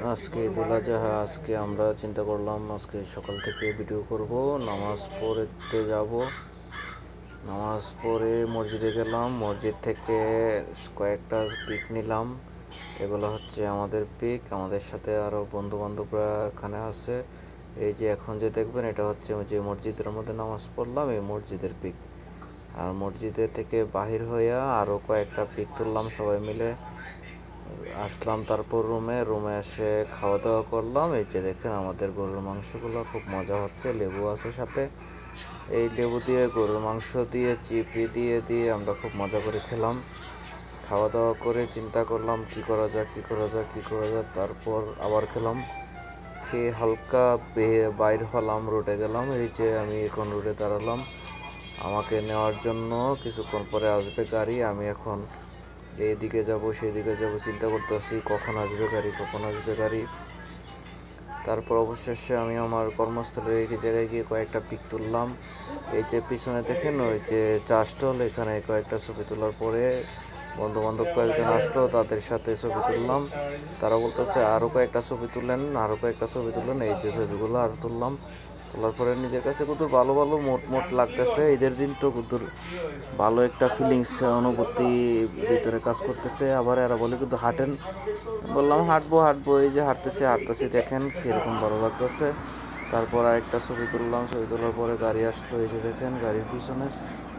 আজকে ঈদুল আজহা। আজকে আমরা চিন্তা করলাম আজকে সকাল থেকে ভিডিও করব। নামাজ পড়তে যাব। নামাজ পড়ে মসজিদে গেলাম, মসজিদ থেকে কয়েকটা পিক নিলাম। এগুলো হচ্ছে আমাদের পিক। আমাদের সাথে আরও বন্ধু বান্ধবরা এখানে আছে। এই যে এখন যে দেখবেন এটা হচ্ছে যে মসজিদের মধ্যে নামাজ পড়লাম, এই মসজিদের পিক। আর মসজিদের থেকে বাহির হইয়া আরও কয়েকটা পিক তুললাম সবাই মিলে। আসলাম তারপর রুমে এসে খাওয়া দাওয়া করলাম। এই যে দেখেন আমাদের গরুর মাংসগুলো খুব মজা হচ্ছে, লেবু আছে সাথে। এই লেবু দিয়ে গরুর মাংস দিয়ে চিপি দিয়ে দিয়ে আমরা খুব মজা করে খেলাম। খাওয়া দাওয়া করে চিন্তা করলাম কি করা যায় কি করা যায় কি করা যায়। তারপর আবার খেলাম। খেয়ে হালকা বাইর হলাম, রোডে গেলাম। এই যে আমি এখন রোডে দাঁড়ালাম, আমাকে নেওয়ার জন্য কিছুক্ষণ পরে আসবে গাড়ি। আমি এখন এইদিকে যাব সেদিকে যাব, চিন্তা করতেছি কখন আসবে গাড়ি কখন আসবে গাড়ি। তারপর অবশেষে আমি আমার কর্মস্থলের এই জায়গায় গিয়ে কয়েকটা পিক তুললাম। এই যে পিছনে দেখেন ওই যে চা স্টল, এখানে কয়েকটা ছবি তোলার পরে বন্ধু বান্ধব কয়েকজন আসলো, তাদের সাথে ছবি তুললাম। তারা বলতেছে আরও কয়েকটা ছবি তুলেন আরও কয়েকটা ছবি তুলেন। এই যে ছবিগুলো আরও তুললাম। তোলার পরে নিজের কাছে কুতুর ভালো ভালো মোট লাগতেছে। ঈদের দিন তো কুতুর ভালো একটা ফিলিংস অনুভূতি ভিতরে কাজ করতেছে। আবার এরা বলে কিন্তু হাঁটেন, বললাম হাঁটবো হাঁটবো। এই যে হাঁটতেছি দেখেন কীরকম ভালো লাগতেছে। তারপর আরেকটা ছবি তুললাম, ছবি তোলার পরে গাড়ি আসলো। এই যে দেখেন গাড়ির পিছনে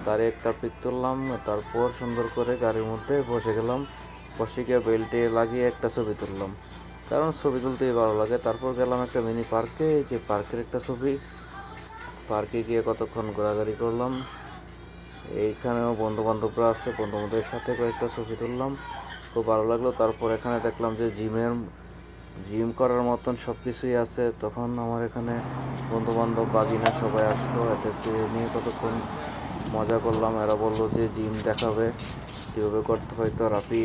তারে একটা পিক তুললাম। তারপর সুন্দর করে গাড়ির মধ্যে বসে গেলাম, বসে গিয়ে বেল্টে লাগিয়ে একটা ছবি তুললাম, কারণ ছবি তুলতেই ভালো লাগে। তারপর গেলাম একটা মিনি পার্কে, এই যে পার্কের একটা ছবি। পার্কে গিয়ে কতক্ষণ ঘোরাঘুরি করলাম। এইখানেও বন্ধু বান্ধবরা আছে, বন্ধু বান্ধবের সাথে কয়েকটা ছবি তুললাম, খুব ভালো লাগলো। তারপর এখানে দেখলাম যে জিম করার মতন সব কিছুই আছে। তখন আমার এখানে বন্ধু বান্ধব বাগিনা সবাই আসলো, এতে নিয়ে কতক্ষণ মজা করলাম। এরা বললো যে জিম দেখাবে কীভাবে করতে হয়। তো রাফি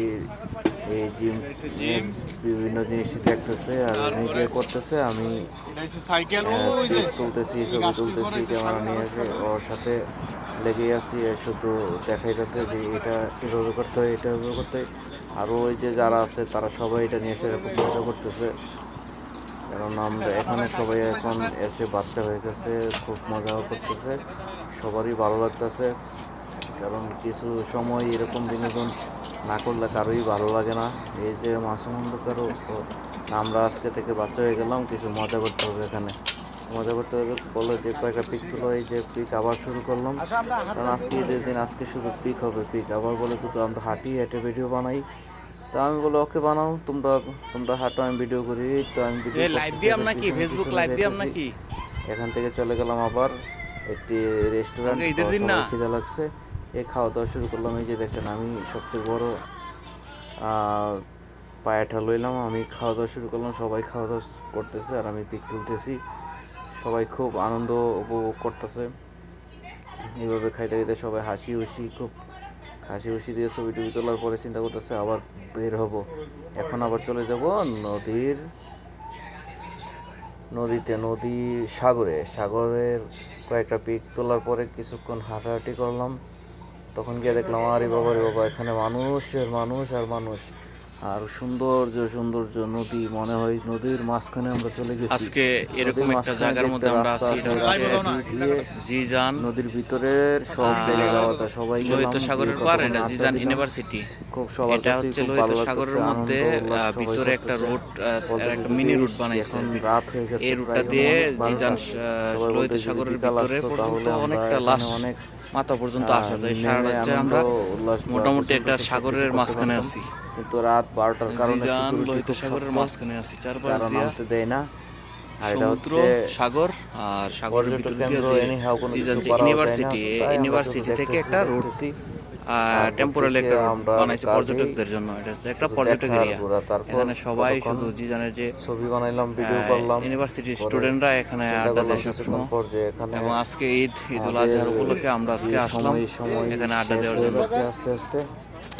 এই জিম বিভিন্ন জিনিস দেখতেছে আর নিজে করতেছে। আমি তুলতেছি, ছবি তুলতেছি, ক্যামেরা নিয়ে এসে ওর সাথে লেগেই আছি। শুধু দেখাইতেছে যে এটা এভাবে করতে হয় এটা এভাবে করতে হয়। আরও ওই যে যারা আছে তারা সবাই এটা নিয়ে এসে খুব মজা করতেছে, কারণ আমরা এখানে সবাই এখন এসে বাচ্চা হয়ে গেছে, খুব মজাও করতেছে, সবারই ভালো লাগতেছে। কারণ কিছু সময় এরকম বিনোদন না করলে কারোই ভালো লাগে না। এই যে মাসুম অন্ধকারও আমরা আজকে থেকে বাচ্চা হয়ে গেলাম, কিছু মজা করতে হবে এখানে, মজা করতে হবে বলে যে কয়েকটা পিক তুলো। এই যে পিক আবার শুরু করলাম, কারণ আজকে ঈদের দিন, আজকে শুধু পিক হবে পিক। আবার বলে কিন্তু আমরা হেঁটে ভিডিও বানাই। তো আমি বলে ওকে বানাও, তোমরা তোমরা হাঁটো আমি ভিডিও করি। তো আমি ভিডিও করতেছি, এখান থেকে চলে গেলাম আবার একটি রেস্টুরেন্ট। সবাই খিদে লাগছে, এই খাওয়া দাওয়া শুরু করলাম। এই যে দেখেন আমি সবচেয়ে বড় পায়েটা লইলাম, আমি খাওয়া দাওয়া শুরু করলাম। সবাই খাওয়া দাওয়া করতেছে আর আমি পিক তুলতেছি। সবাই খুব আনন্দ উপভোগ করতেছে। এইভাবে খাইতে খাইতে সবাই খুব হাসি খুশি দিয়ে ছবি টবি তোলার পরে চিন্তা করতেছে আবার বের হব। এখন আবার চলে যাব সাগরের কয়েকটা পিক তোলার পরে কিছুক্ষণ হাঁটাহাঁটি করলাম। তখন গিয়ে দেখলাম আরে বাবা রে বাবা, এখানে মানুষ আর মানুষ, আর সৌন্দর্য নদী, মনে হয় নদীর মাঝখানে আমরা চলে গেছি। আজকে এরকম একটা জায়গার মধ্যে আমরা আছি, জিজান নদীর ভিতরের সব জায়গায় যাওয়া যায়। সবাই লোহিত সাগরের পার, এটা জিজান ইউনিভার্সিটি। খুব সবার এটা কাছে হচ্ছে খুব লোহিত ভালো সাগরের লাগতেছে, মধ্যে আনন্দ উল্লাস সবাই ভিতরে একটা করতেছে। রুট, একটা যদি মিনি রুট বানাইছে। এখন রাত হয়ে গেছে, এই রুটটা দিয়ে জিজান লোহিত সাগরের ভিতরে পর্যন্ত অনেকটা লাশ অনেক মাথা পর্যন্ত আসা যায়। সারা রাত্রে আনন্দ আমরা উল্লাস মোটামুটি একটা সাগরের মাঝখানে পারতাম, আছি। কিন্তু রাত 12টার কারণে জিজান সিকিউরিটি লোহিত খুব সাগরের শক্ত, মাঝখানে আছি, চারপাশ কারণ দিয়া নামতে দেয় না। আর এটা সমুদ্র, হচ্ছে সাগর, আর সাগরের পর্যটক ভিতর কেন্দ্র, দিয়ে এনিহাও কোনো জিজান কিছু যে করাও যায় না। ইউনিভার্সিটি, তাই আমরা শুধু ইউনিভার্সিটি থেকে একটা রুট দেখতেছি আর টেম্পোরারি ঘুরতেছি। একটা রুট আমরা বানাইছে কাজেই পর্যটকদের জন্য। এটা হচ্ছে একটা শুধু পর্যটক দেখার এরিয়া। ঘোরা। তারপর এখানে সবাই কতক্ষণ শুধু জিজানের যে ছবি বানাইলাম, ভিডিও করলাম। ইউনিভার্সিটির পরে স্টুডেন্টরা এখানে চিন্তা আড্ডা করলাম দেয় কিছুক্ষণ সবসময়। পর যে এখানে এবং আজকে ঈদুল আমাদের আজহার উপলক্ষে আমরা আজকে যে আসলাম সময় এখানে আড্ডা শেষ দেওয়ার হয়ে জন্য। যাচ্ছে আস্তে আস্তে।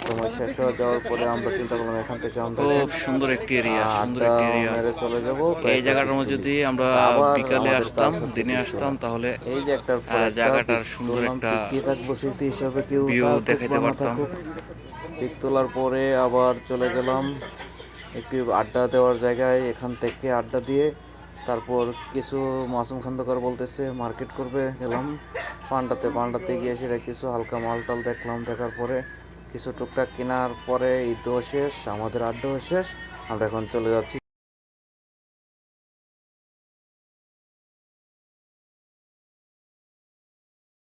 সময় শেষ হয়ে যাওয়ার পরে আমরা চিন্তা করলাম এখান থেকে আমরা খুব সুন্দর একটি এরিয়া, সুন্দর আড্ডা একটি এরিয়া। মেরে চলে যাবো। এই জায়গাটার মধ্যে যদি আমরা আবার বিকালে আমাদের কাজ আসতাম, হচ্ছে দিনে পিক আসতাম, তোলা। তাহলে এই যে একটার পর একটা জায়গাটার পিক সুন্দর তুললাম, একটা পিক দিয়ে থাকবো স্মৃতি হিসাবে, কেউ ভিউ থাকুক দেখাইতে বা না পারতাম। থাকুক। পিক তোলার পরে আবার চলে গেলাম একটি আড্ডা দেওয়ার জায়গায়, এখান থেকে আড্ডা দিয়ে তারপর কিছু মাসুম খন্দকার বলতেছে মার্কেট করবে, গেলাম পান্ডাতে গিয়ে সেটা কিছু হালকা মালটাল দেখলাম। দেখার পরে কিছু টুকটাক কেনার পরে ঈদও শেষ, আমাদের আড্ডাও শেষ। আমরা এখন চলে যাচ্ছি